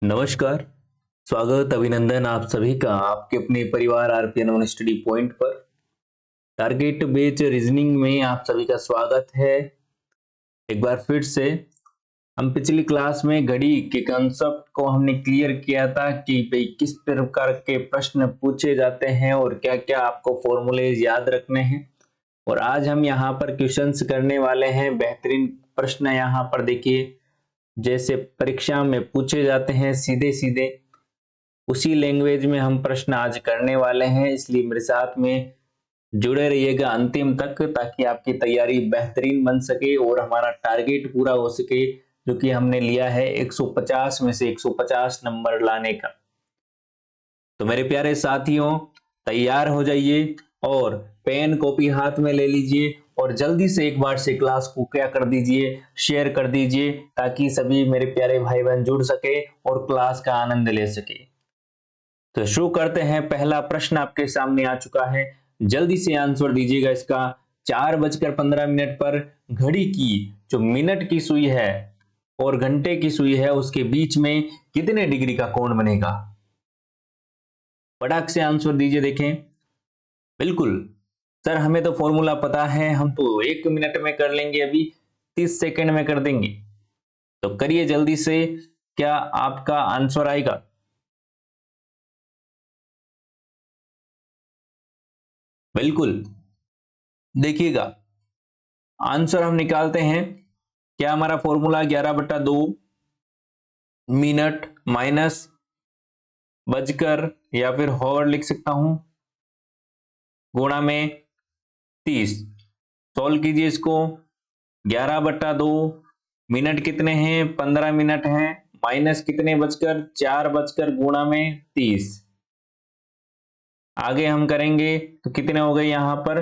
नमस्कार, स्वागत अभिनंदन आप सभी का आपके अपने परिवार आरपीएन वन स्टडी पॉइंट पर टारगेट बेस्ड रीजनिंग में आप सभी का स्वागत है। एक बार फिर से हम पिछली क्लास में घड़ी के कंसेप्ट को हमने क्लियर किया था कि भाई किस प्रकार के प्रश्न पूछे जाते हैं और क्या-क्या आपको फॉर्मूलेज याद रखने हैं। और आज हम यहाँ पर क्वेश्चंस करने वाले हैं। बेहतरीन प्रश्न यहाँ पर देखिए, जैसे परीक्षा में पूछे जाते हैं सीधे सीधे उसी लैंग्वेज में हम प्रश्न आज करने वाले हैं, इसलिए मेरे साथ में जुड़े रहिएगा अंतिम तक ताकि आपकी तैयारी बेहतरीन बन सके और हमारा टारगेट पूरा हो सके जो कि हमने लिया है 150 में से 150 नंबर लाने का। तो मेरे प्यारे साथियों, तैयार हो जाइए और पेन कॉपी हाथ में ले लीजिए और जल्दी से एक बार से क्लास को क्या कर दीजिए, शेयर कर दीजिए ताकि सभी मेरे प्यारे भाई बहन जुड़ सके और क्लास का आनंद ले सके। तो शुरू करते हैं। पहला प्रश्न आपके सामने आ चुका है, जल्दी से आंसर दीजिएगा इसका। 4:15 पर घड़ी की जो मिनट की सुई है और घंटे की सुई है उसके बीच में कितने डिग्री का कोण बनेगा? फटाक से आंसर दीजिए। देखें, बिल्कुल सर हमें तो फॉर्मूला पता है, हम तो 1 मिनट में कर लेंगे, अभी 30 सेकंड में कर देंगे। तो करिए जल्दी से, क्या आपका आंसर आएगा? बिल्कुल, देखिएगा आंसर हम निकालते हैं। क्या हमारा फॉर्मूला 11/2 मिनट माइनस बजकर या फिर हॉर लिख सकता हूं गुणा में 30। सॉल्व कीजिए इसको। 11/2 मिनट कितने हैं? 15 मिनट हैं, माइनस कितने बजकर? 4 बजकर गुणा में 30। आगे हम करेंगे तो कितने हो गए यहां पर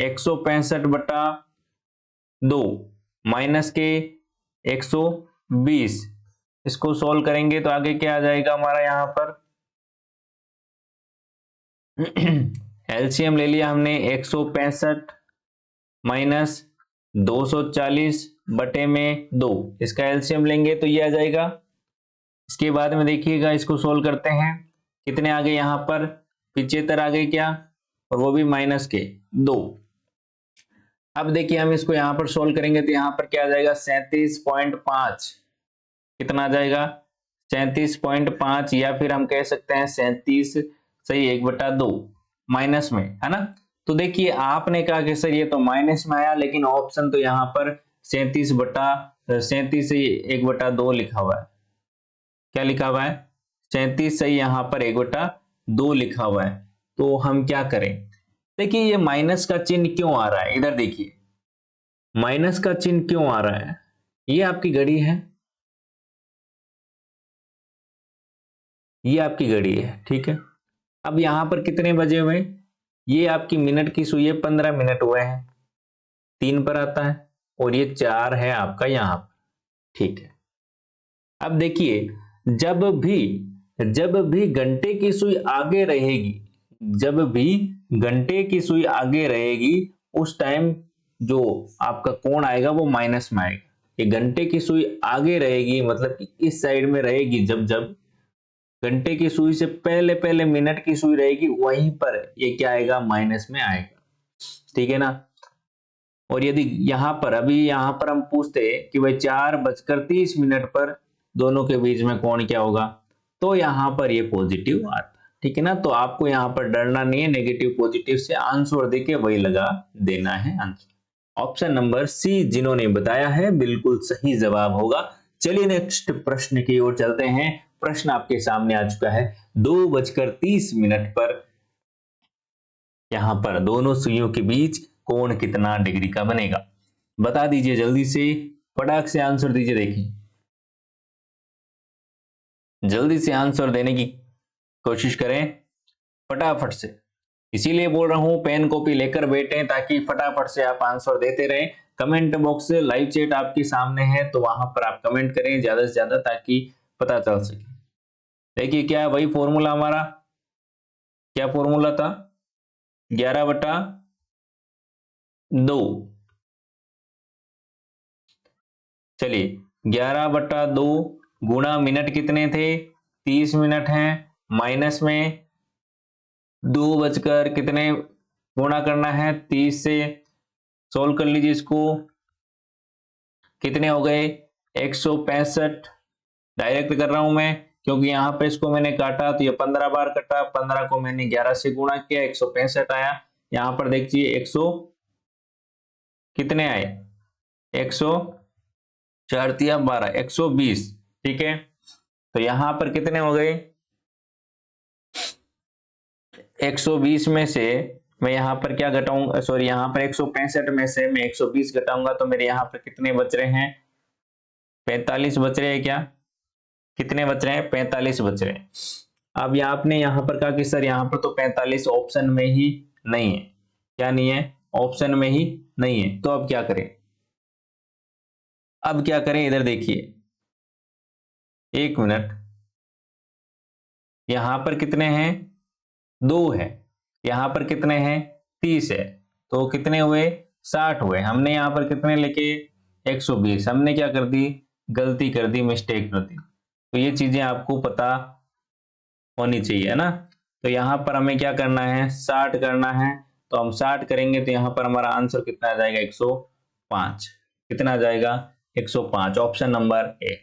165/2 माइनस के 120। इसको सॉल्व करेंगे तो आगे क्या आ जाएगा हमारा यहां पर एलसीएम ले लिया हमने 165 माइनस 240 बटे में 2, इसका एलसीएम लेंगे तो ये आ जाएगा। इसके बाद में देखिएगा इसको सोल्व करते हैं, कितने आ गए यहाँ पर 75 आ गए क्या, और वो भी माइनस के 2। अब देखिए हम इसको यहाँ पर सोल्व करेंगे तो यहाँ पर क्या आ जाएगा 37.5। कितना आ जाएगा 37.5, या फिर हम कह सकते हैं 37 सही 1/2 माइनस में, है ना। तो देखिए आपने कहा कि सर ये तो माइनस में आया, लेकिन ऑप्शन तो यहाँ पर 37 से 1/2 लिखा हुआ है। क्या लिखा हुआ है? 37 सही यहाँ पर 1/2 लिखा हुआ है। तो हम क्या करें? देखिए ये माइनस का चिन्ह क्यों आ रहा है, इधर देखिए माइनस का चिन्ह क्यों आ रहा है। ये आपकी घड़ी है, ये आपकी घड़ी है, ठीक है। अब यहां पर कितने बजे हुए? ये आपकी मिनट की सुई है, 15 मिनट हुए हैं, 3 पर आता है, और ये 4 है आपका यहां पर, ठीक है। अब देखिए जब भी घंटे की सुई आगे रहेगी, जब भी घंटे की सुई आगे रहेगी उस टाइम जो आपका कोण आएगा वो माइनस में आएगा। ये घंटे की सुई आगे रहेगी मतलब कि इस साइड में रहेगी, जब जब घंटे की सुई से पहले पहले मिनट की सुई रहेगी वहीं पर ये क्या आएगा माइनस में आएगा, ठीक है ना। और यदि यहां पर अभी यहां पर हम पूछते कि भाई 4:30 पर दोनों के बीच में कोण क्या होगा, तो यहां पर ये पॉजिटिव आता, ठीक है ना। तो आपको यहां पर डरना नहीं है, नेगेटिव पॉजिटिव से आंसर देके वही लगा देना है आंसर। ऑप्शन नंबर सी जिन्होंने बताया है बिल्कुल सही जवाब होगा। चलिए नेक्स्ट प्रश्न की ओर चलते हैं। प्रश्न आपके सामने आ चुका है, 2:30 पर यहां पर दोनों सुइयों के बीच कोण कितना डिग्री का बनेगा? बता दीजिए जल्दी से, फटाक से आंसर दीजिए। देखिए जल्दी से आंसर देने की कोशिश करें फटाफट से, इसीलिए बोल रहा हूं पेन कॉपी लेकर बैठे ताकि फटाफट से आप आंसर देते रहें। कमेंट बॉक्स से लाइव चैट आपके सामने है तो वहां पर आप कमेंट करें ज्यादा से ज्यादा ताकि पता चल सके। देखिए क्या है वही फॉर्मूला हमारा, क्या फॉर्मूला था 11/2। चलिए 11/2 गुणा मिनट कितने थे, 30 मिनट हैं, माइनस में 2 बजकर कितने गुणा करना है 30 से, सोल्व कर लीजिए इसको, कितने हो गए 165। डायरेक्ट कर रहा हूं मैं क्योंकि यहां पे इसको मैंने काटा तो ये 15 बार कटा, 15 को मैंने 11 से गुणा किया, 165 आया। यहां पर देखिए 100 कितने आए, 104 दिया 12, 120। ठीक है, तो यहां पर कितने हो गए 120 में से मैं यहां पर क्या घटाऊंगा, सॉरी यहां पर 165 में से मैं 120 घटाऊंगा तो मेरे यहां पर कितने बच रहे हैं, 45 बच रहे हैं क्या, कितने बच रहे हैं 45 बच रहे हैं। अब ये आपने यहां पर कहा कि सर यहां पर तो 45 ऑप्शन में ही नहीं है, क्या नहीं है, ऑप्शन में ही नहीं है, तो अब क्या करें, अब क्या करें इधर देखिए, 1 मिनट, यहां पर कितने हैं 2 है, यहां पर कितने हैं 30 है, तो कितने हुए 60 हुए। हमने यहां पर कितने लेके 120, हमने क्या कर दी, गलती कर दी, मिस्टेक कर दी। तो ये चीजें आपको पता होनी चाहिए, है ना। तो यहां पर हमें क्या करना है 60 करना है, तो हम 60 करेंगे तो यहां पर हमारा आंसर कितना आ जाएगा 105, कितना आ जाएगा 105, option number A.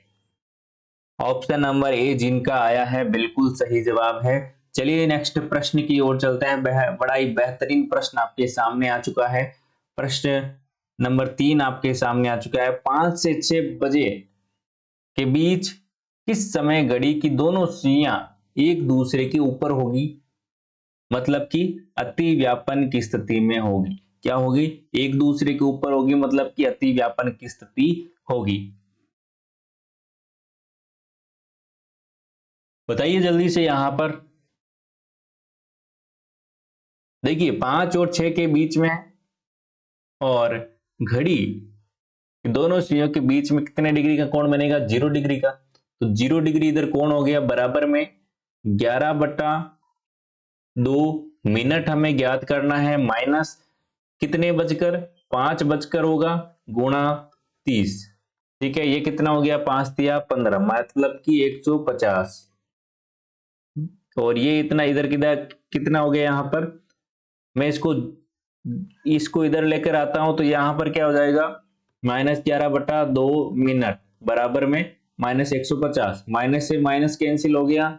Option number A जिनका आया है बिल्कुल सही जवाब है। चलिए नेक्स्ट प्रश्न की ओर चलते हैं, बड़ा ही बेहतरीन प्रश्न आपके सामने आ चुका है। प्रश्न नंबर 3 आपके सामने आ चुका है, 5 से 6 बजे के बीच किस समय घड़ी की दोनों सुइयां एक दूसरे के ऊपर होगी, मतलब कि अति व्यापन की स्थिति में होगी। क्या होगी, एक दूसरे के ऊपर होगी, मतलब कि अति व्यापन की स्थिति होगी। बताइए जल्दी से। यहां पर देखिए 5 और 6 के बीच में और घड़ी दोनों सुइयों के बीच में कितने डिग्री का कोण बनेगा, 0 डिग्री का। तो 0 डिग्री इधर कोण हो गया बराबर में 11/2 मिनट हमें ज्ञात करना है, माइनस कितने बजकर 5 बजकर होगा गुणा 30। ठीक है, ये कितना हो गया 5 दिया 15, मतलब कि 150। और ये इतना इधर किधर कितना हो गया, यहां पर मैं इसको इधर लेकर आता हूं तो यहां पर क्या हो जाएगा, -11/2 मिनट बराबर में -150, माइनस से माइनस कैंसिल हो गया।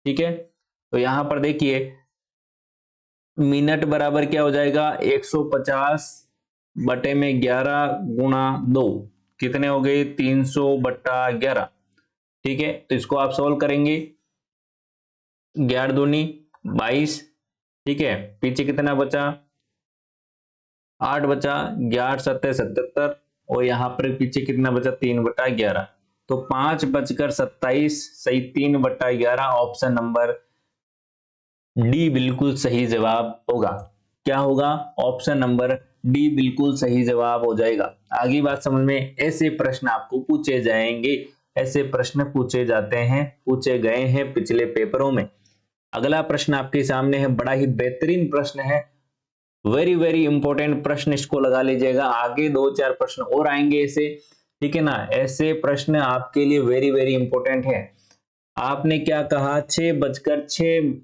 ठीक है, तो यहां पर देखिए मिनट बराबर क्या हो जाएगा 150 बटे में 11 गुणा 2, कितने हो गए 300/11। ठीक है, तो इसको आप सोल्व करेंगे, 11 दूनी 22। ठीक है, पीछे कितना बचा 8 बचा, 11 7 77, और यहां पर पीछे कितना बचा 3/11, तो 5 बजकर 27 सही 3/11, ऑप्शन नंबर डी बिल्कुल सही जवाब होगा। क्या होगा, ऑप्शन नंबर डी बिल्कुल सही जवाब हो जाएगा। आगे बात समझ में, ऐसे प्रश्न आपको पूछे जाएंगे, ऐसे प्रश्न पूछे जाते हैं, पूछे गए हैं पिछले पेपरों में। अगला प्रश्न आपके सामने है, बड़ा ही बेहतरीन प्रश्न है, वेरी वेरी इंपॉर्टेंट प्रश्न, इसको लगा लीजिएगा। आगे 2-4 प्रश्न और आएंगे ऐसे, ठीक है ना, ऐसे प्रश्न आपके लिए वेरी वेरी इंपॉर्टेंट है। आपने क्या कहा 6 बजकर 6,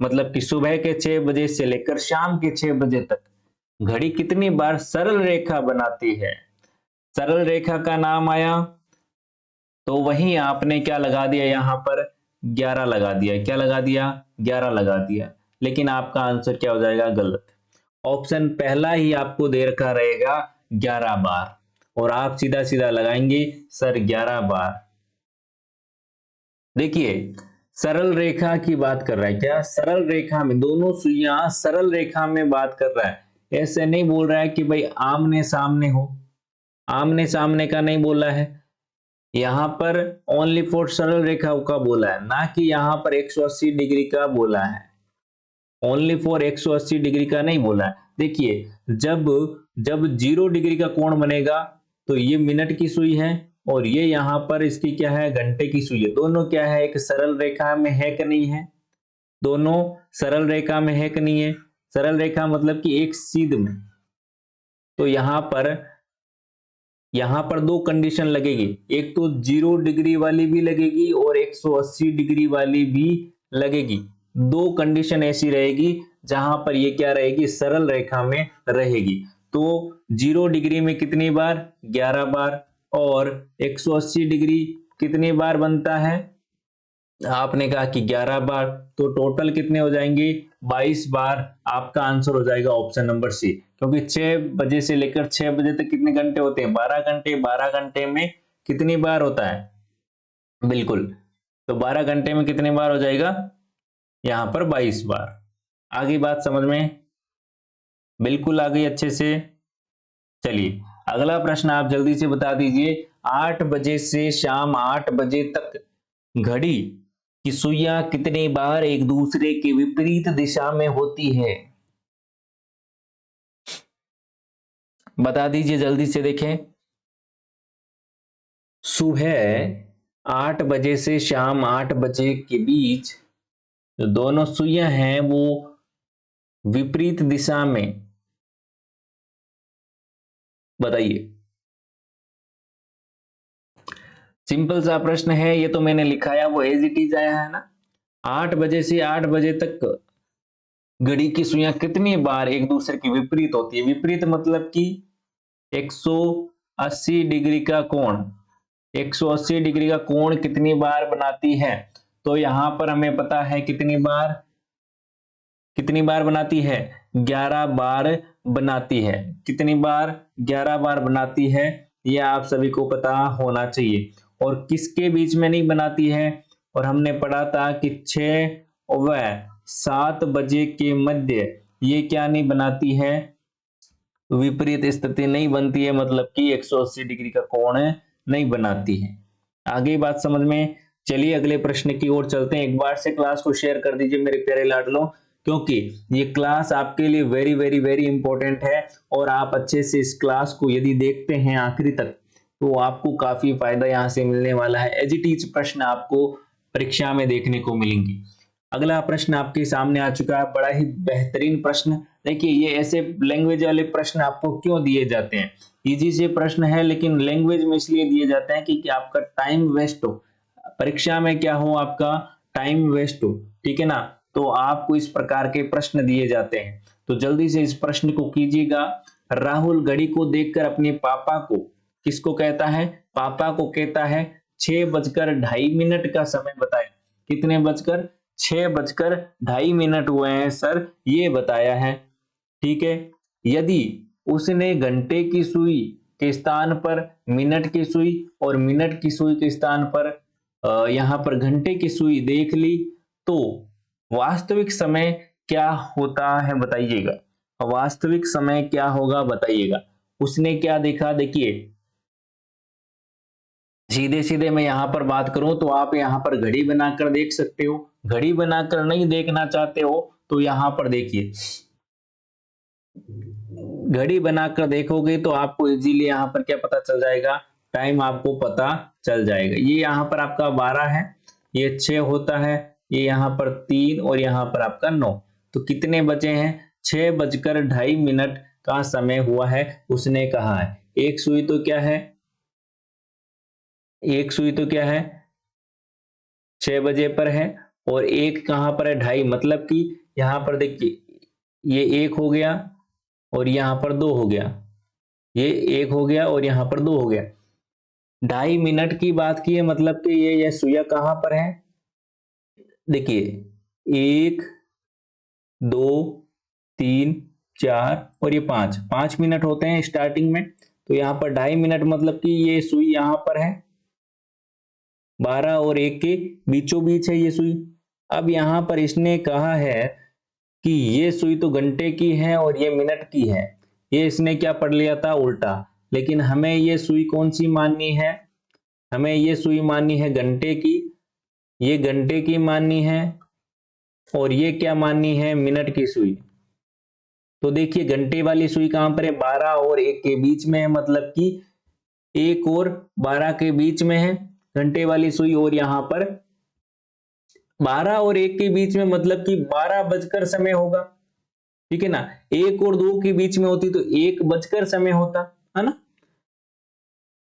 मतलब कि सुबह के 6 बजे से लेकर शाम के 6 बजे तक घड़ी कितनी बार सरल रेखा बनाती है। सरल रेखा का नाम आया तो वहीं आपने क्या लगा दिया, यहां पर 11 लगा दिया, क्या लगा दिया 11 लगा दिया, लेकिन आपका आंसर क्या हो जाएगा गलत। ऑप्शन पहला ही आपको दे रखा रहेगा 11 बार, और आप सीधा सीधा लगाएंगे सर 11 बार। देखिए सरल रेखा की बात कर रहा है, क्या सरल रेखा में दोनों सुइयां सरल रेखा में बात कर रहा है, ऐसे नहीं बोल रहा है कि भाई आमने सामने हो, आमने सामने का नहीं बोला है, यहां पर ओनली फॉर सरल रेखा का बोला है, ना कि यहां पर 180 डिग्री का बोला है, ओनली फॉर 180 डिग्री का नहीं बोला है। देखिए जब जब 0 डिग्री का कोण बनेगा तो ये मिनट की सुई है, और ये यहां पर इसकी क्या है घंटे की सुई है, दोनों क्या है एक सरल रेखा में है कि नहीं है, दोनों सरल रेखा में है कि नहीं है, सरल रेखा मतलब कि एक सीध में। तो यहां पर यहां पर दो कंडीशन लगेगी, एक तो 0 डिग्री वाली भी लगेगी और 180 डिग्री वाली भी लगेगी। दो कंडीशन ऐसी रहेगी जहां पर ये क्या रहेगी, सरल रेखा में रहेगी। तो 0 डिग्री में कितनी बार, 11 बार, और 180 डिग्री कितनी बार बनता है, आपने कहा कि 11 बार, तो टोटल कितने हो जाएंगे, 22 बार। आपका आंसर हो जाएगा ऑप्शन नंबर सी, क्योंकि 6 बजे से लेकर 6 बजे तक कितने घंटे होते हैं, 12 घंटे। 12 घंटे में कितनी बार होता है, बिल्कुल, तो 12 घंटे में कितने बार हो जाएगा, यहां पर 22 बार। आगे बात समझ में बिल्कुल आ गई अच्छे से। चलिए अगला प्रश्न आप जल्दी से बता दीजिए, 8 बजे से शाम 8 बजे तक घड़ी की सुइयां कितनी बार एक दूसरे के विपरीत दिशा में होती है, बता दीजिए जल्दी से। देखें, सुबह 8 बजे से शाम 8 बजे के बीच जो दोनों सुइयां हैं वो विपरीत दिशा में, बताइए। सिंपल सा प्रश्न है, ये तो मैंने लिखाया वो एज इट इज आया है ना। 8 बजे से 8 बजे तक घड़ी की सुइयां कितनी बार एक दूसरे के विपरीत होती है, विपरीत मतलब कि 180 डिग्री का कोण, 180 डिग्री का कोण कितनी बार बनाती है, तो यहां पर हमें पता है कितनी बार बनाती है, 11 बार बनाती है। कितनी बार, 11 बार बनाती है, यह आप सभी को पता होना चाहिए। और किसके बीच में नहीं बनाती है, और हमने पढ़ा था कि 6 व 7 बजे के मध्य ये क्या नहीं बनाती है, विपरीत स्थिति नहीं बनती है, मतलब कि 180 डिग्री का कोण नहीं बनाती है। आगे बात समझ में। चलिए अगले प्रश्न की ओर चलते हैं। एक बार से क्लास को शेयर कर दीजिए मेरे प्यारे लाडलों, क्योंकि ये क्लास आपके लिए वेरी वेरी वेरी इंपॉर्टेंट है, और आप अच्छे से इस क्लास को यदि देखते हैं आखिरी तक तो आपको काफी फायदा यहां से मिलने वाला है। एज इट इज प्रश्न आपको परीक्षा में देखने को मिलेंगे। अगला प्रश्न आपके सामने आ चुका है, बड़ा ही बेहतरीन प्रश्न। देखिए ये ऐसे लैंग्वेज वाले प्रश्न आपको क्यों दिए जाते हैं, इजी से प्रश्न है लेकिन लैंग्वेज में इसलिए दिए जाते हैं कि आपका टाइम वेस्ट हो, परीक्षा में क्या हो, आपका टाइम वेस्ट हो, ठीक है ना। तो आपको इस प्रकार के प्रश्न दिए जाते हैं, तो जल्दी से इस प्रश्न को कीजिएगा। राहुल घड़ी को देखकर अपने पापा को, किसको कहता है, पापा को कहता है 6:02 का समय बताए। कितने बजकर, 6:02 हुए हैं सर, ये बताया है, ठीक है। यदि उसने घंटे की सुई के स्थान पर मिनट की सुई और मिनट की सुई के स्थान पर यहां पर घंटे की सुई देख ली, तो वास्तविक समय क्या होता है बताइएगा, वास्तविक समय क्या होगा बताइएगा। उसने क्या देखा, देखिए सीधे सीधे मैं यहां पर बात करूं तो आप यहां पर घड़ी बनाकर देख सकते हो, घड़ी बनाकर नहीं देखना चाहते हो तो यहां पर देखिए, घड़ी बनाकर देखोगे तो आपको इजीली यहां पर क्या पता चल जाएगा, टाइम आपको पता चल जाएगा। ये यहां पर आपका 12 है, ये 6 होता है, ये यहां पर 3 और यहां पर आपका 9, तो कितने बचे हैं, 6:02 का समय हुआ है, उसने कहा है। एक सुई तो क्या है, एक सुई तो क्या है 6 बजे पर है, और एक कहां पर है, 2:30, मतलब कि यहां पर देखिए ये 1 हो गया और यहां पर 2 हो गया, ये 1 हो गया और यहां पर 2 हो गया। 2:30 की बात की है, मतलब कि ये सुइया कहां पर है, देखिए 1 2 3 4 और ये 5 मिनट होते हैं स्टार्टिंग में, तो यहां पर 2:30 मतलब कि ये सुई यहां पर है, 12 और 1 के बीचों बीच है ये सुई। अब यहां पर इसने कहा है कि ये सुई तो घंटे की है और ये मिनट की है, ये इसने क्या पढ़ लिया था उल्टा, लेकिन हमें ये सुई कौन सी माननी है, हमें ये सुई माननी है घंटे की, ये घंटे की माननी है, और ये क्या माननी है, मिनट की सुई। तो देखिए घंटे वाली सुई कहां पर है, 12 और 1 के बीच में है, मतलब कि 1 और 12 के बीच में है घंटे वाली सुई, और यहां पर 12 और 1 के बीच में, मतलब कि 12 बजकर समय होगा, ठीक है ना। 1 और 2 के बीच में होती तो 1 बजकर समय होता है ना।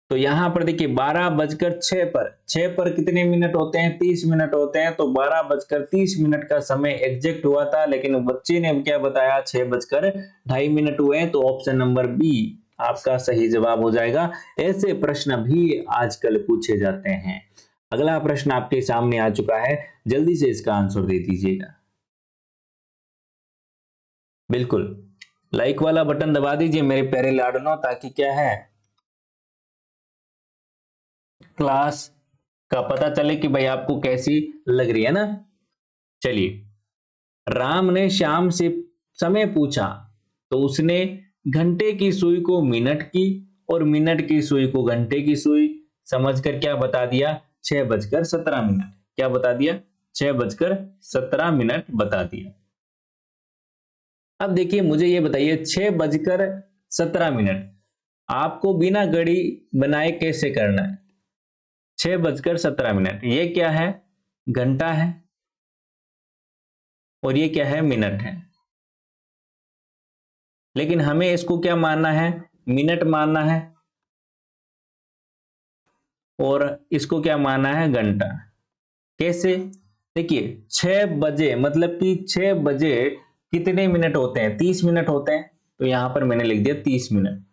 तो यहां पर देखिए 12:06 पर 6 पर कितने मिनट होते हैं, 30 मिनट होते हैं, तो 12:30 का समय एग्जैक्ट हुआ था, लेकिन बच्चे ने क्या बताया 6:02 हुए हैं, तो ऑप्शन नंबर बी आपका सही जवाब हो जाएगा। ऐसे प्रश्न भी आजकल पूछे जाते हैं। अगला प्रश्न आपके सामने आ चुका है, जल्दी से इसका आंसर दे दीजिएगा। बिल्कुल लाइक वाला बटन दबा दीजिए मेरे प्यारे लाडलों, ताकि क्या है क्लास का पता चले कि भाई आपको कैसी लग रही है ना। चलिए, राम ने श्याम से समय पूछा तो उसने घंटे की सुई को मिनट की और मिनट की सुई को घंटे की सुई समझकर क्या बता दिया, 6:17। क्या बता दिया, 6:17 बता दिया। अब देखिए मुझे ये बताइए 6:17 आपको बिना घड़ी बनाए कैसे करना है। 6:17 ये क्या है, घंटा है और ये क्या है, मिनट है। लेकिन हमें इसको क्या मानना है, मिनट मानना है, और इसको क्या मानना है, घंटा। कैसे, देखिए 6 बजे मतलब कि 6 बजे कितने मिनट होते हैं, 30 मिनट होते हैं, तो यहां पर मैंने लिख दिया 30 मिनट।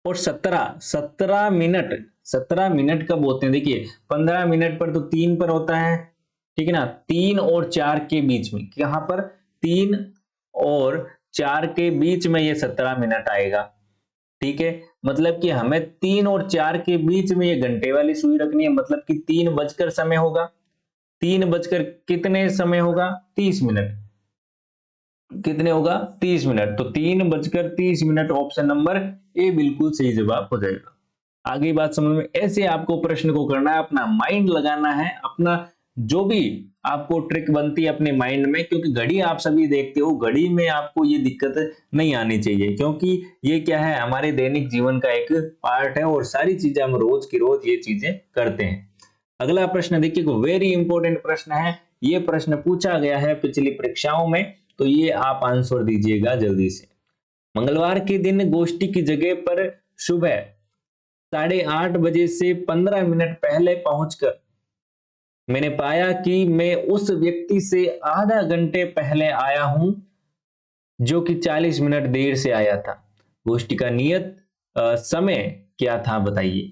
और 17 मिनट कब होते हैं, देखिए 15 मिनट पर तो 3 पर होता है, ठीक है ना, 3 और 4 के बीच में, यहां पर 3 और 4 के बीच में ये 17 मिनट आएगा। ठीक है, मतलब कि हमें 3 और 4 के बीच में ये घंटे वाली सुई रखनी है, मतलब कि 3 बजकर समय होगा, 3 बजकर कितने समय होगा, 30 मिनट, कितने होगा, 30 मिनट, तो 3:30 ऑप्शन नंबर ए बिल्कुल सही जवाब हो जाएगा। आगे बात समझ में, ऐसे आपको प्रश्न को करना है, अपना माइंड लगाना है, अपना जो भी आपको ट्रिक बनती है अपने माइंड में, क्योंकि घड़ी आप सभी देखते हो, घड़ी में आपको ये दिक्कत नहीं आनी चाहिए, क्योंकि ये क्या है, हमारे दैनिक जीवन का एक पार्ट है और सारी चीजें हम रोज की रोज ये चीजें करते हैं। अगला प्रश्न देखिए, वेरी इंपॉर्टेंट प्रश्न है, ये प्रश्न पूछा गया है पिछली परीक्षाओं में, तो ये आप आंसर दीजिएगा जल्दी से। मंगलवार के दिन गोष्ठी की जगह पर सुबह 8:30 बजे से 15 मिनट पहले पहुंचकर मैंने पाया कि मैं उस व्यक्ति से आधा घंटे पहले आया हूं जो कि 40 मिनट देर से आया था। गोष्ठी का नियत समय क्या था बताइए।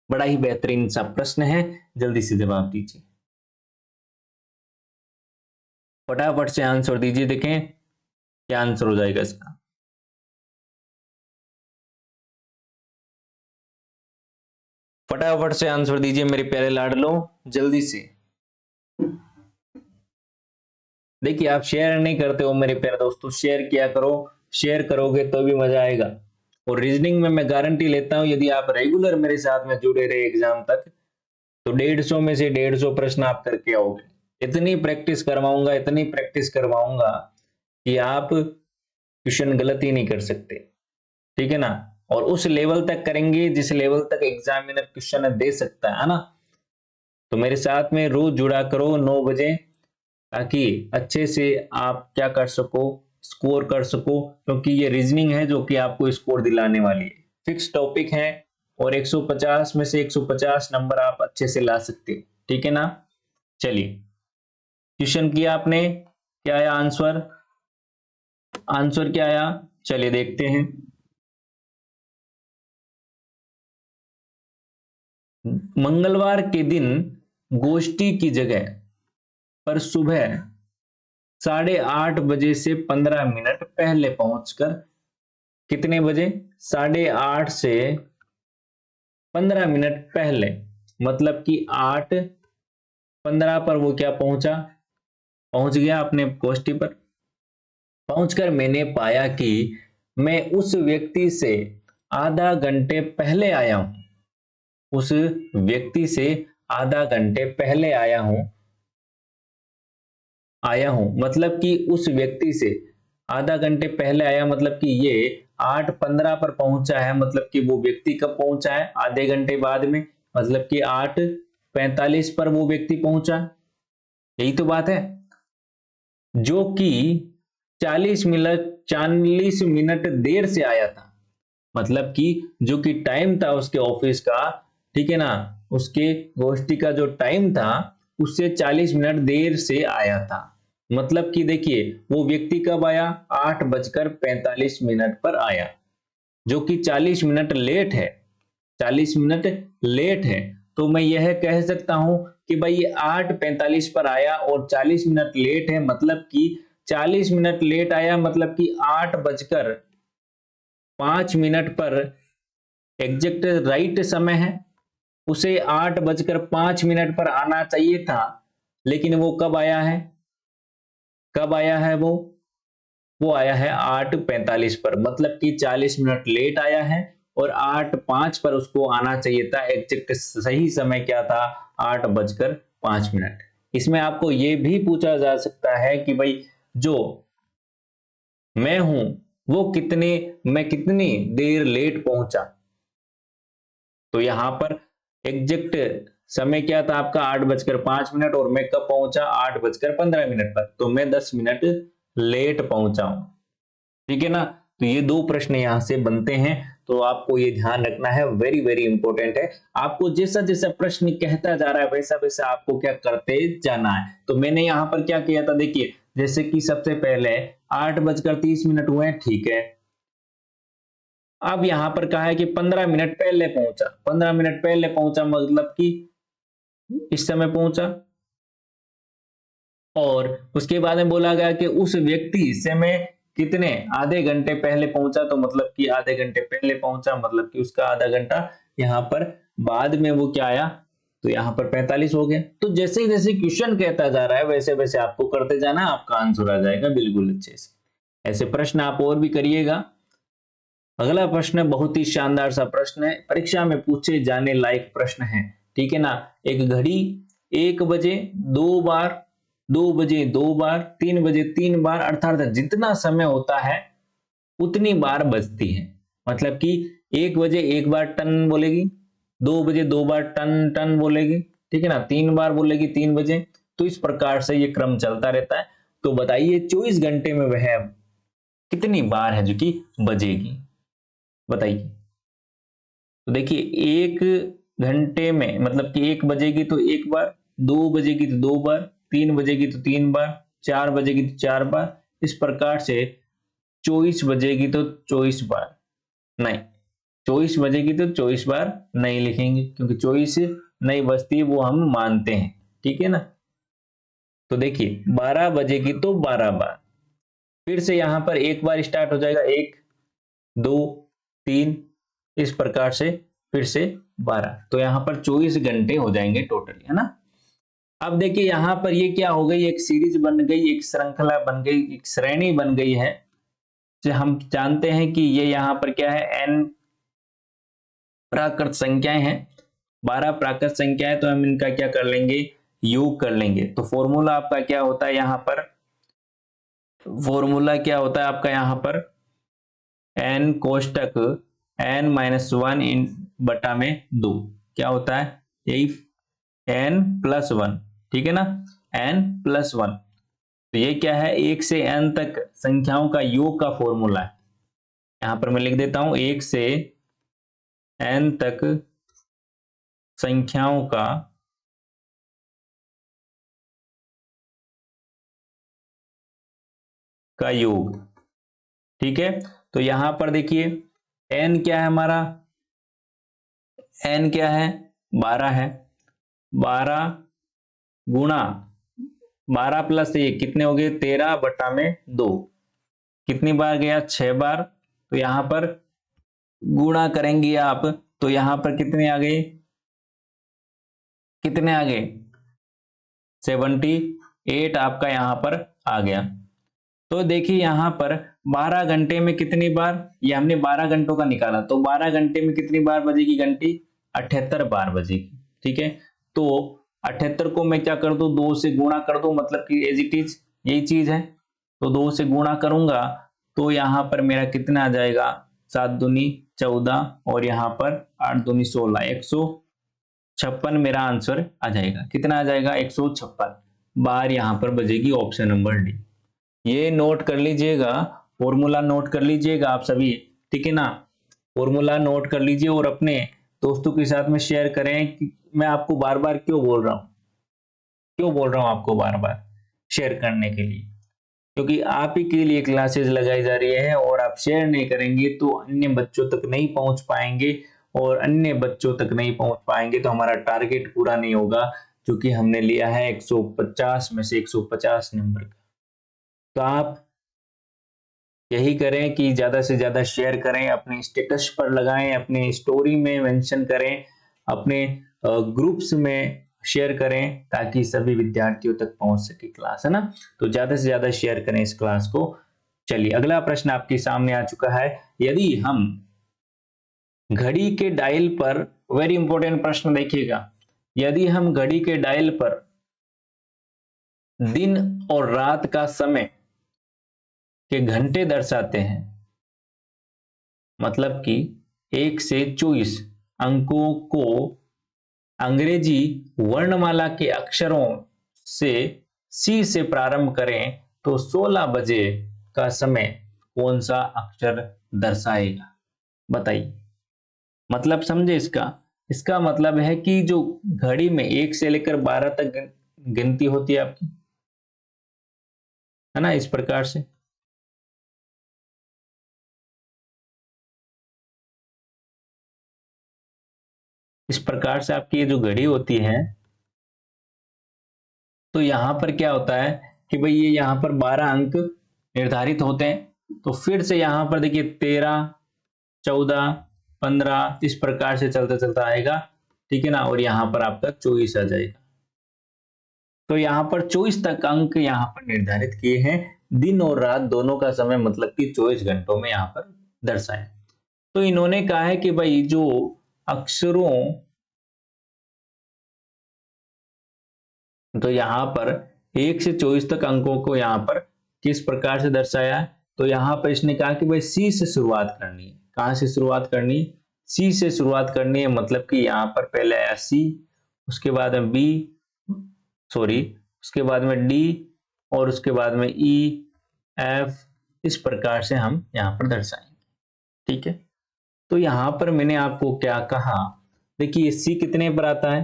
बड़ा ही बेहतरीन सा प्रश्न है, जल्दी से जवाब दीजिए, फटाफट से आंसर दीजिए, देखें क्या आंसर हो जाएगा इसका। फटाफट से आंसर दीजिए मेरे प्यारे लाडलो, जल्दी से। देखिए आप शेयर नहीं करते हो मेरे प्यारे दोस्तों, शेयर किया करो, शेयर करोगे तो भी मजा आएगा। और रीजनिंग में मैं गारंटी लेता हूं, यदि आप रेगुलर मेरे साथ में जुड़े रहे एग्जाम तक, तो 150 में से 150 प्रश्न आप करके आओगे। इतनी प्रैक्टिस करवाऊंगा, इतनी प्रैक्टिस करवाऊंगा कि आप क्वेश्चन गलत ही नहीं कर सकते, ठीक है ना। और उस लेवल तक करेंगे जिस लेवल तक एग्जामिनर क्वेश्चन दे सकता है ना। तो मेरे साथ में रोज जुड़ा करो 9 बजे, ताकि अच्छे से आप क्या कर सको, स्कोर कर सको, क्योंकि ये रीजनिंग है जो कि आपको स्कोर दिलाने वाली है, फिक्स टॉपिक है, और 150 में से 150 नंबर आप अच्छे से ला सकते हो, ठीक है ना। चलिए, क्वेश्चन किया आपने, क्या आया आंसर, आंसर क्या आया, चलिए देखते हैं। मंगलवार के दिन गोष्ठी की जगह पर सुबह 8:30 बजे से 15 मिनट पहले पहुंचकर, कितने बजे, 8:30 से 15 मिनट पहले, मतलब कि 8:15 पर वो क्या पहुंचा, पहुंच गया अपने गोष्ठी पर। पहुंचकर मैंने पाया कि मैं उस व्यक्ति से आधा घंटे पहले आया हूं, उस व्यक्ति से आधा घंटे पहले आया हूं, मतलब कि उस व्यक्ति से आधा घंटे पहले आया, मतलब कि ये 8:15 पर पहुंचा है, मतलब कि वो व्यक्ति कब पहुंचा है, आधे घंटे बाद में, मतलब कि 8:45 पर वो व्यक्ति पहुंचा। यही तो बात है, जो कि 40 मिनट देर से आया था। मतलब कि जो कि टाइम था उसके ऑफिस का, ठीक है ना, उसके गोष्ठी का जो टाइम था उससे 40 मिनट देर से आया था। मतलब कि देखिए वो व्यक्ति कब आया, 8:45 पर आया, जो कि 40 मिनट लेट है। 40 मिनट लेट है। तो मैं यह कह सकता हूं कि भाई ये 8:45 पर आया और 40 मिनट लेट है, मतलब कि 40 मिनट लेट आया, मतलब कि 8:05 पर एग्जैक्ट राइट समय है। उसे 8:05 पर आना चाहिए था, लेकिन वो कब आया है, कब आया है वो आया है 8:45 पर, मतलब कि 40 मिनट लेट आया है और 8:05 पर उसको आना चाहिए था। एग्जैक्ट सही समय क्या था, 8:05। इसमें आपको ये भी पूछा जा सकता है कि भाई जो मैं हूं मैं कितनी देर लेट पहुंचा। तो यहां पर एग्जैक्ट समय क्या था आपका, 8:05 और मैं कब पहुंचा, 8:15 पर। तो मैं 10 मिनट लेट पहुंचा हूं। ठीक है ना। तो ये दो प्रश्न यहां से बनते हैं, तो आपको ये ध्यान रखना है, वेरी वेरी इंपॉर्टेंट है। आपको जैसा जैसा प्रश्न कहता जा रहा है वैसा वैसा आपको क्या करते जाना है। तो मैंने यहां पर क्या किया था, देखिए जैसे कि सबसे पहले 8:30 हुए, ठीक है। अब यहां पर कहा है कि 15 मिनट पहले पहुंचा, 15 मिनट पहले पहुंचा मतलब कि इस समय पहुंचा। और उसके बाद में बोला गया कि उस व्यक्ति से मैं कितने आधे घंटे पहले पहुंचा, तो मतलब कि आधे घंटे पहले पहुंचा, मतलब कि उसका आधा घंटा यहां पर बाद में वो क्या आया, तो यहां पर 45 हो गया। तो जैसे जैसे क्वेश्चन कहता जा रहा है वैसे वैसे आपको करते जाना, आपका आंसर आ जाएगा बिल्कुल अच्छे से। ऐसे प्रश्न आप और भी करिएगा। अगला प्रश्न बहुत ही शानदार सा प्रश्न है, परीक्षा में पूछे जाने लायक प्रश्न है, ठीक है ना। एक घड़ी 1 बजे 2 बार, 2 बजे 2 बार, 3 बजे 3 बार, अर्थात जितना समय होता है उतनी बार बजती है। मतलब कि 1 बजे 1 बार टन बोलेगी, 2 बजे 2 बार टन टन बोलेगी, ठीक है ना, 3 बार बोलेगी 3 बजे। तो इस प्रकार से ये क्रम चलता रहता है। तो बताइए 24 घंटे में वह कितनी बार है जो कि बजेगी, बताइए। तो देखिए 1 घंटे में मतलब कि 1 बजेगी तो 1 बार, 2 बजेगी तो 2 बार, 3 बजेगी तो 3 बार, 4 बजेगी तो 4 बार, इस प्रकार से 24 बजेगी तो 24 बार। नहीं, 24 बजेगी तो 24 बार नहीं लिखेंगे, क्योंकि 24 नहीं बजती वो हम मानते हैं, ठीक है ना। तो देखिए 12 बजेगी तो 12 बार, फिर से यहां पर 1 बार स्टार्ट हो जाएगा, 1 2 3, इस प्रकार से फिर से 12। तो यहां पर 24 घंटे हो जाएंगे टोटल, है ना। अब देखिए यहां पर ये क्या हो गई, एक सीरीज बन गई, एक श्रृंखला बन गई, एक श्रेणी बन गई है। जो हम जानते हैं कि ये यहां पर क्या है, n प्राकृत संख्याएं हैं, 12 प्राकृत संख्याएं। तो हम इनका क्या कर लेंगे, योग कर लेंगे। तो फॉर्मूला आपका क्या होता है यहां पर, फॉर्मूला क्या होता है आपका यहां पर, n कोष्टक n-1 इन बटा में 2 क्या होता है, यही n+1, ठीक है ना, n+1। तो ये क्या है, 1 से n तक संख्याओं का योग का फॉर्मूला है। यहां पर मैं लिख देता हूं 1 से n तक संख्याओं का योग, ठीक है। तो यहां पर देखिए n क्या है हमारा, n क्या है, 12 है, 12 गुणा 12 प्लस 1 कितने हो गए, 13/2। कितनी बार गया, 6 बार। तो यहां पर गुणा करेंगे आप, तो यहां पर कितने आ गए, कितने आ गए, 78 आपका यहां पर आ गया। तो देखिए यहां पर 12 घंटे में कितनी बार, ये हमने 12 घंटों का निकाला, तो 12 घंटे में कितनी बार बजेगी घंटी, 78 बार बजेगी, ठीक है। तो 78 को मैं क्या कर दूं, 2 से गुणा कर दूं, मतलब कि एज इट इज यही चीज है। तो 2 से गुणा करूंगा तो यहां पर मेरा कितना आ जाएगा, 7 दूनी 14 और यहां पर 8 दूनी 16, 156 मेरा आंसर आ जाएगा। कितना आ जाएगा, 156 बार यहां पर बजेगी, ऑप्शन नंबर डी। ये नोट कर लीजिएगा, फॉर्मूला नोट कर लीजिएगा आप सभी, ठीक है ना। फॉर्मूला नोट कर लीजिए और अपने दोस्तों के साथ में शेयर करें कि मैं आपको बार बार क्यों बोल रहा हूं, क्यों बोल रहा हूं आपको बार बार शेयर करने के लिए, क्योंकि आप ही के लिए क्लासेस लगाई जा रही है और आप शेयर नहीं करेंगे तो अन्य बच्चों तक नहीं पहुंच पाएंगे, और अन्य बच्चों तक नहीं पहुंच पाएंगे तो हमारा टारगेट पूरा नहीं होगा, क्योंकि हमने लिया है 150 में से 150 नंबर का। तो आप यही करें कि ज्यादा से ज्यादा शेयर करें, अपने स्टेटस पर लगाएं, अपने स्टोरी में मेंशन करें, अपने ग्रुप्स में शेयर करें, ताकि सभी विद्यार्थियों तक पहुंच सके क्लास, है ना। तो ज्यादा से ज्यादा शेयर करें इस क्लास को। चलिए अगला प्रश्न आपके सामने आ चुका है। यदि हम घड़ी के डायल पर, वेरी इंपॉर्टेंट प्रश्न देखिएगा, यदि हम घड़ी के डायल पर दिन और रात का समय के घंटे दर्शाते हैं, मतलब कि 1 से 24 अंकों को अंग्रेजी वर्णमाला के अक्षरों से सी से प्रारंभ करें तो 16 बजे का समय कौन सा अक्षर दर्शाएगा, बताइए। मतलब समझे इसका, इसका मतलब है कि जो घड़ी में 1 से लेकर 12 तक गिनती होती है आपकी, है ना, इस प्रकार से। इस प्रकार से आपकी ये जो घड़ी होती है, तो यहां पर क्या होता है कि भाई ये यहां पर 12 अंक निर्धारित होते हैं, तो फिर से यहां पर देखिए 13, 14, 15 इस प्रकार से चलता चलता आएगा, ठीक है ना, और यहां पर आपका 24 आ जाएगा। तो यहां पर 24 तक अंक यहां पर निर्धारित किए हैं, दिन और रात दोनों का समय, मतलब कि 24 घंटों में यहां पर दर्शाए। तो इन्होंने कहा है कि भाई जो अक्षरों, तो यहां पर 1 से 24 तक अंकों को यहां पर किस प्रकार से दर्शाया है, तो यहां पर इसने कहा कि भाई सी से शुरुआत करनी है। कहां से शुरुआत करनी है, सी से शुरुआत करनी है, मतलब कि यहां पर पहले आया सी, उसके बाद में बी, सॉरी, उसके बाद में डी, और उसके बाद में ई, एफ, इस प्रकार से हम यहां पर दर्शाएंगे, ठीक है। तो यहां पर मैंने आपको क्या कहा, देखिए सी कितने पर आता है,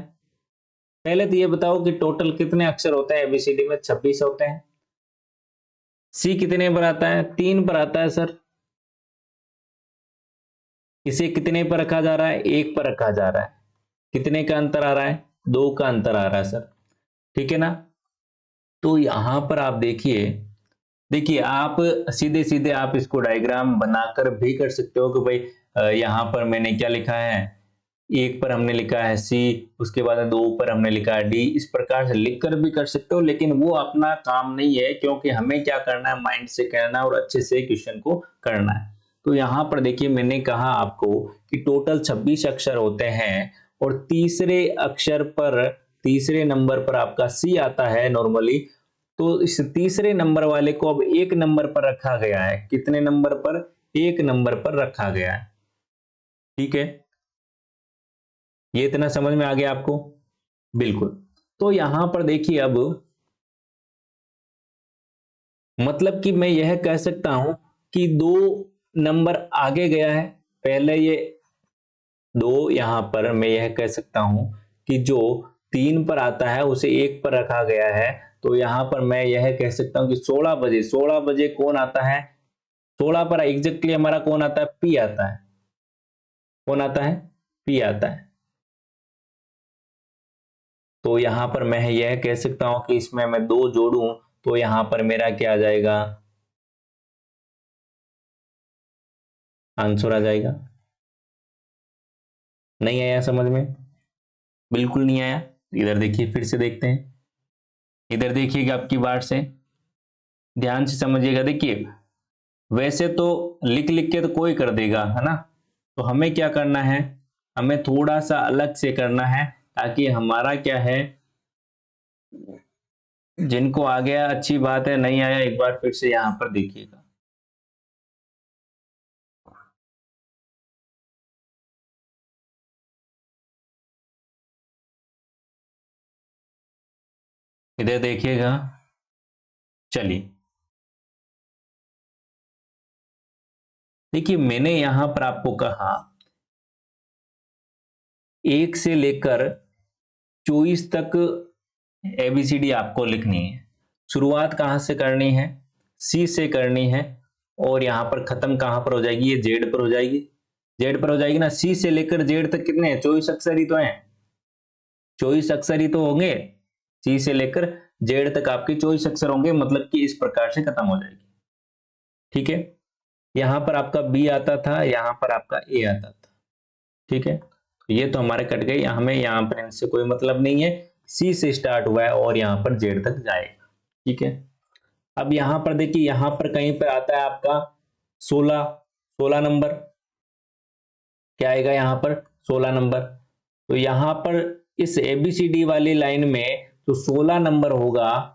पहले तो ये बताओ कि टोटल कितने अक्षर होते हैं एबीसीडी में, 26 होते हैं। सी कितने पर आता है, 3 पर आता है सर। इसे कितने पर रखा जा रहा है, 1 पर रखा जा रहा है। कितने का अंतर आ रहा है, 2 का अंतर आ रहा है सर, ठीक है ना। तो यहां पर आप देखिए, देखिए आप सीधे सीधे आप इसको डायग्राम बनाकर भी कर सकते हो कि भाई यहां पर मैंने क्या लिखा है, 1 पर हमने लिखा है सी, उसके बाद 2 पर हमने लिखा है डी, इस प्रकार से लिखकर भी कर सकते हो, लेकिन वो अपना काम नहीं है, क्योंकि हमें क्या करना है, माइंड से करना है और अच्छे से क्वेश्चन को करना है। तो यहां पर देखिए मैंने कहा आपको कि टोटल 26 अक्षर होते हैं, और तीसरे अक्षर पर, तीसरे नंबर पर आपका सी आता है नॉर्मली, तो इस तीसरे नंबर वाले को अब 1 नंबर पर रखा गया है। कितने नंबर पर, 1 नंबर पर रखा गया है, ठीक है। ये इतना समझ में आ गया आपको, बिल्कुल। तो यहां पर देखिए अब, मतलब कि मैं यह कह सकता हूं कि 2 नंबर आगे गया है, पहले ये 2, यहां पर मैं यह कह सकता हूं कि जो 3 पर आता है उसे 1 पर रखा गया है, तो यहां पर मैं यह कह सकता हूं कि 16 बजे, 16 बजे कौन आता है, 16 पर एग्जैक्टली हमारा कौन आता है, पी आता है। कौन आता है, पी आता है। तो यहां पर मैं यह कह सकता हूं कि इसमें मैं 2 जोड़ूं तो यहां पर मेरा क्या आ जाएगा, आंसर आ जाएगा। नहीं आया समझ में, बिल्कुल नहीं आया। इधर देखिए, फिर से देखते हैं, इधर देखिएगा आपकी बार से, ध्यान से समझिएगा। देखिए वैसे तो लिख लिख के तो कोई कर देगा, है ना, तो हमें क्या करना है, हमें थोड़ा सा अलग से करना है, ताकि हमारा क्या है, जिनको आ गया अच्छी बात है, नहीं आया एक बार फिर से यहां पर देखिएगा। इधर देखिएगा, चलिए देखिए मैंने यहां पर आपको कहा 1 से लेकर 24 तक एबीसीडी आपको लिखनी है। शुरुआत कहां से करनी है? सी से करनी है। और यहां पर खत्म कहां पर हो जाएगी? ये जेड पर हो जाएगी। जेड पर हो जाएगी ना। सी से लेकर जेड तक कितने हैं? 24 अक्षर ही तो हैं। 24 अक्षर ही तो होंगे। सी से लेकर जेड तक आपके 24 अक्षर होंगे, मतलब कि इस प्रकार से खत्म हो जाएगी। ठीक है, यहां पर आपका बी आता था, यहां पर आपका ए आता था। ठीक है, ये तो हमारे कट गए, हमें यहां पर इनसे कोई मतलब नहीं है। सी से स्टार्ट हुआ है और यहां पर जेड तक जाएगा। ठीक है, अब यहां पर देखिए, यहां पर कहीं पर आता है आपका 16 नंबर। क्या आएगा यहां पर? 16 नंबर। तो यहां पर इस एबीसीडी वाली लाइन में जो 16 नंबर होगा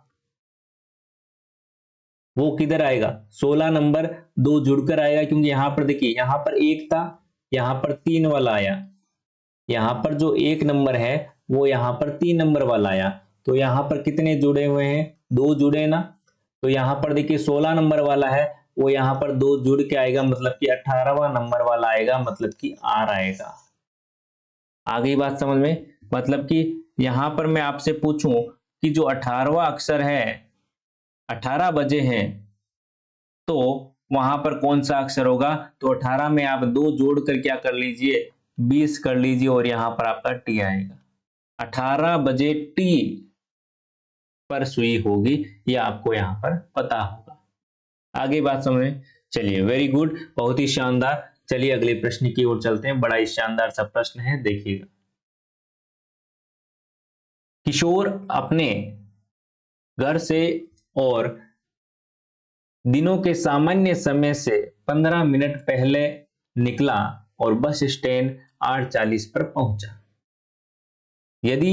वो किधर आएगा? 16 नंबर दो जुड़कर आएगा, क्योंकि यहां पर देखिए, यहां पर एक था, यहां पर 3 वाला आया। यहां पर जो 1 नंबर है वो यहां पर 3 नंबर वाला आया। तो यहां पर कितने जुड़े हुए हैं? 2 जुड़े ना। तो यहां पर देखिए 16 नंबर वाला है, वो यहां पर 2 जुड़ के आएगा, मतलब कि 18वां नंबर वाला आएगा, मतलब कि आर आएगा। आ गई बात समझ में? मतलब कि यहां पर मैं आपसे पूछूं कि जो 18वां अक्षर है, 18 बजे हैं, तो वहां पर कौन सा अक्षर होगा? तो 18 में आप 2 जोड़कर क्या कर लीजिए? 20 कर लीजिए और यहां पर आपका टी आएगा। 18 बजे टी पर सुई होगी, ये आपको यहां पर पता होगा। आगे बात समझ में? चलिए, वेरी गुड, बहुत ही शानदार। चलिए अगले प्रश्न की ओर चलते हैं। बड़ा ही शानदार सा प्रश्न है, देखिएगा। किशोर अपने घर से और दिनों के सामान्य समय से 15 मिनट पहले निकला और बस स्टैंड 8:40 पर पहुंचा। यदि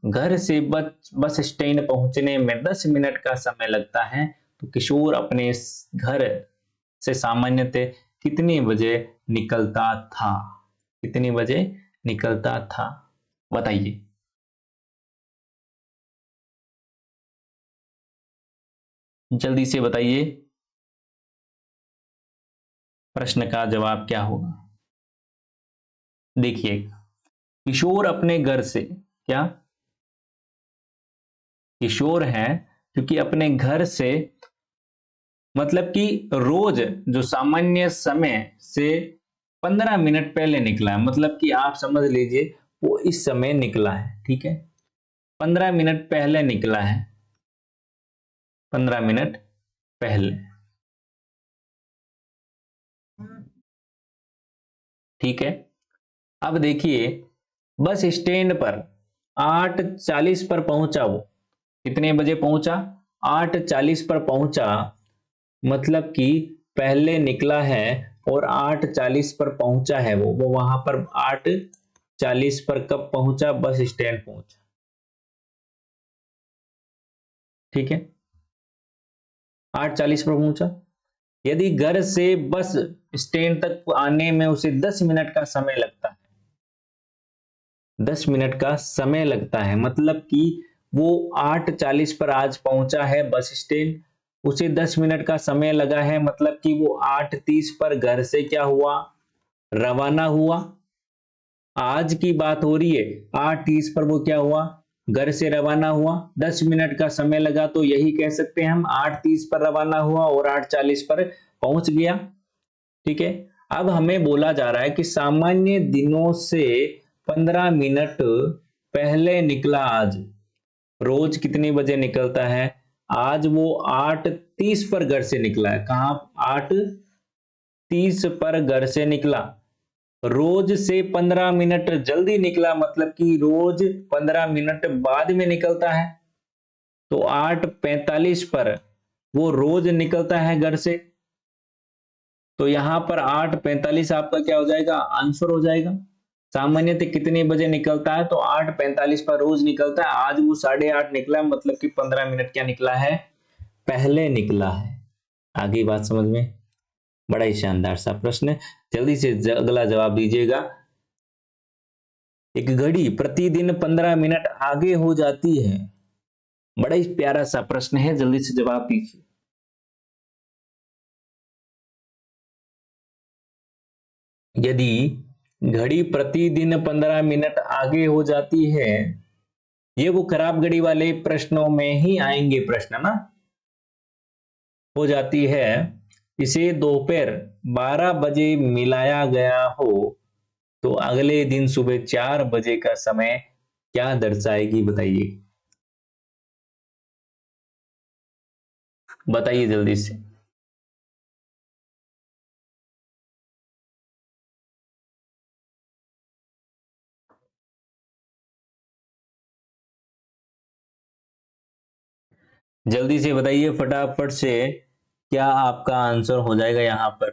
घर से बस स्टैंड पहुंचने में 10 मिनट का समय लगता है, तो किशोर अपने घर से सामान्यतः कितने बजे निकलता था? कितने बजे निकलता था? बताइए। जल्दी से बताइए, प्रश्न का जवाब क्या होगा? देखिए, किशोर अपने घर से, क्या किशोर है, क्योंकि अपने घर से मतलब कि रोज जो सामान्य समय से 15 मिनट पहले निकला है, मतलब कि आप समझ लीजिए वो इस समय निकला है। ठीक है, 15 मिनट पहले निकला है, 15 मिनट पहले। ठीक है, अब देखिए बस स्टैंड पर 8:40 पर पहुंचा वो। कितने बजे पहुंचा? 8:40 पर पहुंचा, मतलब कि पहले निकला है और 8:40 पर पहुंचा है वो वहां पर 8:40 पर कब पहुंचा? बस स्टैंड पहुंचा। ठीक है, 8:40 पर पहुंचा। यदि घर से बस स्टैंड तक आने में उसे 10 मिनट का समय लगता है, 10 मिनट का समय लगता है, मतलब कि वो 8:40 पर आज पहुंचा है बस स्टैंड, उसे 10 मिनट का समय लगा है, मतलब कि वो 8:30 पर घर से क्या हुआ? रवाना हुआ। आज की बात हो रही है, 8:30 पर वो क्या हुआ? घर से रवाना हुआ। 10 मिनट का समय लगा, तो यही कह सकते हैं हम 8:30 पर रवाना हुआ और 8:40 पर पहुंच गया। ठीक है, अब हमें बोला जा रहा है कि सामान्य दिनों से 15 मिनट पहले निकला आज। रोज कितने बजे निकलता है? आज वो 8:30 पर घर से निकला है। कहां? 8:30 पर घर से निकला। रोज से 15 मिनट जल्दी निकला, मतलब कि रोज 15 मिनट बाद में निकलता है। तो 8:45 पर वो रोज निकलता है घर से। तो यहां पर 8:45 आपका क्या हो जाएगा? आंसर हो जाएगा। सामान्यतः कितने बजे निकलता है? तो 8:45 पर रोज निकलता है। आज वो 8:30 निकला, मतलब कि 15 मिनट क्या निकला है? पहले निकला है। आगे बात समझ में? बड़ा ही शानदार सा प्रश्न है, जल्दी से अगला जवाब दीजिएगा। एक घड़ी प्रतिदिन 15 मिनट आगे हो जाती है। बड़ा ही प्यारा सा प्रश्न है, जल्दी से जवाब दीजिए। यदि घड़ी प्रतिदिन 15 मिनट आगे हो जाती है, ये वो खराब घड़ी वाले प्रश्नों में ही आएंगे प्रश्न ना, हो जाती है, इसे दोपहर 12 बजे मिलाया गया हो तो अगले दिन सुबह 4 बजे का समय क्या दर्शाएगी, बताइए, बताइए जल्दी से। जल्दी से बताइए फटाफट से, क्या आपका आंसर हो जाएगा यहां पर।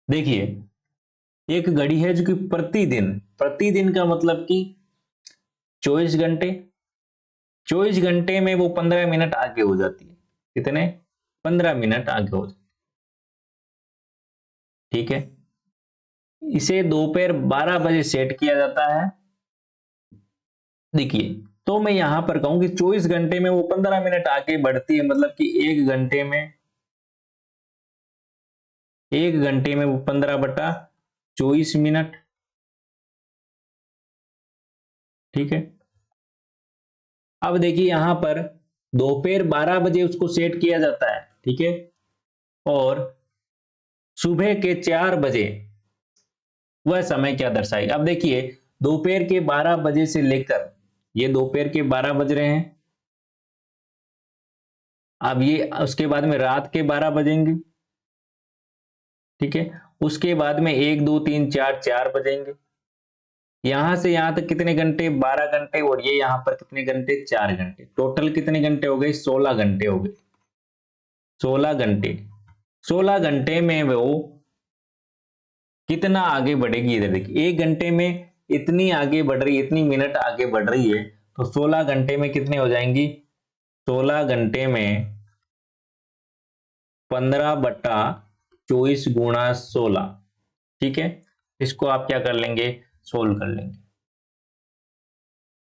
देखिए, एक घड़ी है जो कि प्रतिदिन, प्रतिदिन का मतलब कि 24 घंटे, 24 घंटे में वो 15 मिनट आगे हो जाती है। कितने? 15 मिनट आगे हो जाती है। ठीक है, इसे दोपहर 12 बजे सेट किया जाता है। देखिए, तो मैं यहां पर कहूं कि 24 घंटे में वो 15 मिनट आगे बढ़ती है, मतलब कि 1 घंटे में, 1 घंटे में वो 15/24 मिनट। ठीक है, अब देखिए यहां पर दोपहर 12 बजे उसको सेट किया जाता है। ठीक है, और सुबह के 4 बजे वह समय क्या दर्शाएगा। अब देखिए, दोपहर के 12 बजे से लेकर, ये दोपहर के 12 बज रहे हैं, अब ये उसके बाद में रात के 12 बजेंगे। ठीक है, उसके बाद में 1 2 3 4 4 बजेंगे। यहां से यहां तक कितने घंटे? 12 घंटे। और ये यहां पर कितने घंटे? 4 घंटे। टोटल कितने घंटे हो गए? 16 घंटे हो गए। 16 घंटे, 16 घंटे में वो कितना आगे बढ़ेगी, इधर देखिए, 1 घंटे में इतनी आगे बढ़ रही है, इतनी मिनट आगे बढ़ रही है, तो 16 घंटे में कितने हो जाएंगी? 16 घंटे में 15/24 × 16। ठीक है, इसको आप क्या कर लेंगे? सोल्व कर लेंगे।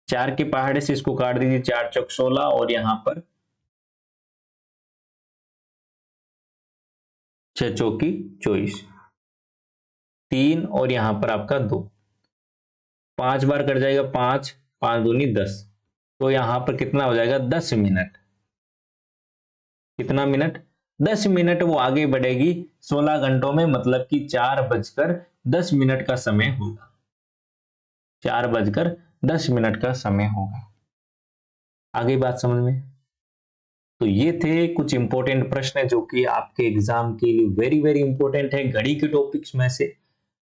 4 के पहाड़े से इसको काट दीजिए, 4 चौक 16, और यहां पर 6 चौकी 24, 3, और यहां पर आपका 2, 5 बार कट जाएगा, 5 5 दूनी 10, तो यहां पर कितना हो जाएगा? 10 मिनट। कितना मिनट? 10 मिनट वो आगे बढ़ेगी 16 घंटों में, मतलब कि 4:10 का समय होगा। 4:10 का समय होगा। आगे बात समझ में? तो ये थे कुछ इंपॉर्टेंट प्रश्न जो कि आपके एग्जाम के लिए वेरी वेरी इंपॉर्टेंट है घड़ी के टॉपिक्स में से।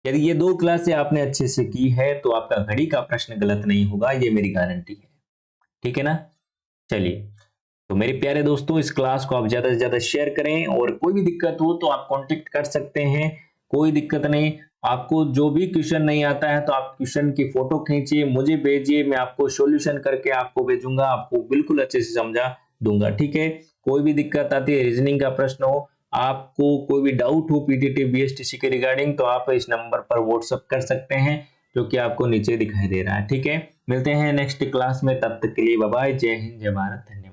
यदि ये 2 क्लासें आपने अच्छे से की है तो आपका घड़ी का प्रश्न गलत नहीं होगा, ये मेरी गारंटी है। ठीक है ना? चलिए, तो मेरे प्यारे दोस्तों, इस क्लास को आप ज्यादा से ज्यादा शेयर करें, और कोई भी दिक्कत हो तो आप कांटेक्ट कर सकते हैं, कोई दिक्कत नहीं। आपको जो भी क्वेश्चन नहीं आता है तो आप क्वेश्चन की फोटो खींचिए, मुझे भेजिए, मैं आपको सॉल्यूशन करके आपको भेजूंगा, आपको बिल्कुल अच्छे से समझा दूंगा। ठीक है, कोई भी दिक्कत आती है, रीजनिंग का प्रश्न हो, आपको कोई भी डाउट हो पीटीटी बीएसटीसी के रिगार्डिंग, तो आप इस नंबर पर व्हाट्सएप कर सकते हैं, जो कि आपको नीचे दिखाई दे रहा है। ठीक है, मिलते हैं नेक्स्ट क्लास में, तब तक के लिए बाय बाय, जय हिंद, जय भारत, धन्यवाद।